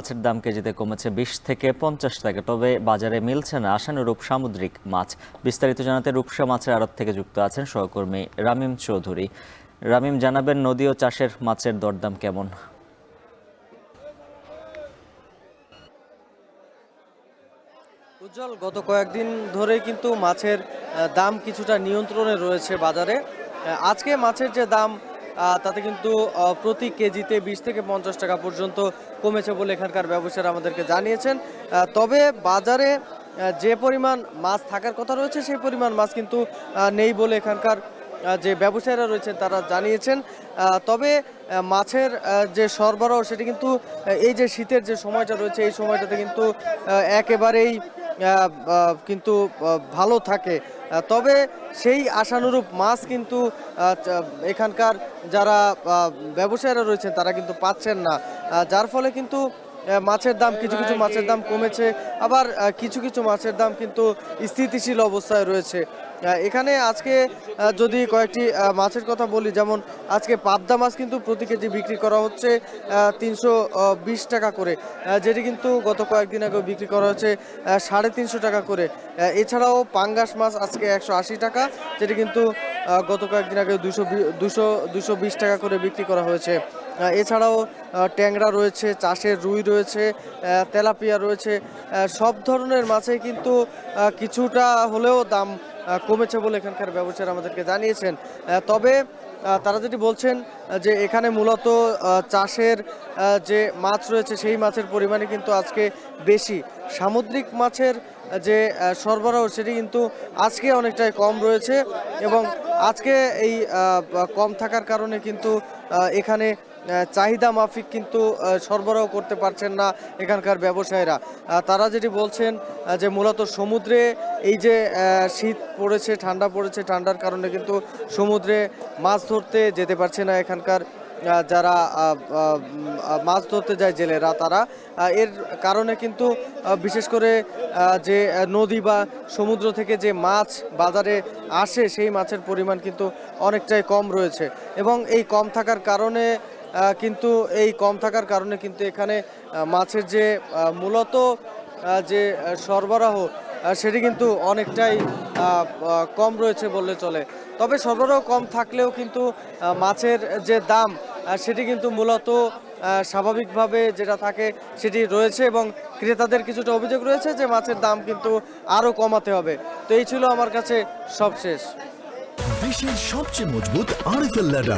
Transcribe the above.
মাছের দাম কেজিতে কমেছে ২০ থেকে ৫০ টাকা, তবে বাজারে মিলছে না আশানুরূপ সামুদ্রিক মাছ। বিস্তারিত জানাতে রূপসা মাছের আড়ত থেকে যুক্ত আছেন সহকর্মী রামিম চৌধুরী। রামিম, জানাবেন নদী ও চাষের মাছের দরদাম কেমন? উজ্জ্বল, গত কয়েকদিন ধরে কিন্তু মাছের দাম কিছুটা নিয়ন্ত্রণে রয়েছে বাজারে। আজকে মাছের যে দাম তাতে কিন্তু প্রতি কেজিতে ২০ থেকে ৫০ টাকা পর্যন্ত কমেছে বলে এখানকার ব্যবসায়ীরা আমাদেরকে জানিয়েছেন। তবে বাজারে যে পরিমাণ মাছ থাকার কথা রয়েছে সেই পরিমাণ মাছ কিন্তু নেই বলে এখানকার যে ব্যবসায়ীরা রয়েছেন তারা জানিয়েছেন। তবে মাছের যে সরবরাহ সেটি কিন্তু এই যে শীতের যে সময়টা রয়েছে এই সময়টাতে কিন্তু একেবারেই কিন্তু ভালো থাকে। তবে সেই আশানুরূপ মাছ কিন্তু এখানকার যারা ব্যবসায়ীরা রয়েছেন তারা কিন্তু পাচ্ছেন না, যার ফলে কিন্তু মাছের দাম কিছু কিছু মাছের দাম কমেছে, আবার কিছু কিছু মাছের দাম কিন্তু স্থিতিশীল অবস্থায় রয়েছে। এখানে আজকে যদি কয়েকটি মাছের কথা বলি, যেমন আজকে পাবদা মাছ কিন্তু প্রতি কেজি বিক্রি করা হচ্ছে ৩২০ টাকা করে, যেটি কিন্তু গত কয়েকদিন আগে বিক্রি করা হচ্ছে ৩৫০ টাকা করে। এছাড়াও পাঙ্গাস মাছ আজকে ১৮০ টাকা, যেটি কিন্তু গত কয়েকদিন আগে ২২০ টাকা করে বিক্রি করা হয়েছে। এছাড়াও ট্যাংরা রয়েছে, চাষের রুই রয়েছে, তেলাপিয়া রয়েছে। সব ধরনের মাছেই কিন্তু কিছুটা হলেও দাম কমেছে বলে এখানকার ব্যবসায়ীরা আমাদেরকে জানিয়েছেন। তবে তারা যেটি বলছেন যে এখানে মূলত চাষের যে মাছ রয়েছে সেই মাছের পরিমাণে কিন্তু আজকে বেশি। সামুদ্রিক মাছের যে সরবরাহ সেটি কিন্তু আজকে অনেকটাই কম রয়েছে, এবং আজকে এই কম থাকার কারণে কিন্তু এখানে চাহিদা মাফিক কিন্তু সরবরাহ করতে পারছেন না এখানকার ব্যবসায়ীরা। তারা যেটি বলছেন যে মূলত সমুদ্রে এই যে শীত পড়েছে, ঠান্ডা পড়েছে, ঠান্ডার কারণে কিন্তু সমুদ্রে মাছ ধরতে যেতে পারছে না এখানকার যারা মাছ ধরতে যায় জেলেরা, তারা এর কারণে কিন্তু বিশেষ করে যে নদী বা সমুদ্র থেকে যে মাছ বাজারে আসে সেই মাছের পরিমাণ কিন্তু অনেকটাই কম রয়েছে, এবং এই কম থাকার কারণে কিন্তু এখানে মাছের যে মূলত যে সরবরাহ সেটি কিন্তু অনেকটাই কম রয়েছে বললে চলে। তবে সরবরাহ কম থাকলেও কিন্তু মাছের যে দাম সেটি কিন্তু মূলত স্বাভাবিকভাবে যেটা থাকে সেটি রয়েছে, এবং ক্রেতাদের কিছুটা অভিযোগ রয়েছে যে মাছের দাম কিন্তু আরও কমাতে হবে। তো এই ছিল আমার কাছে সবশেষ। দেশের সবচেয়ে মজবুত আরএফএল ল্যাডার।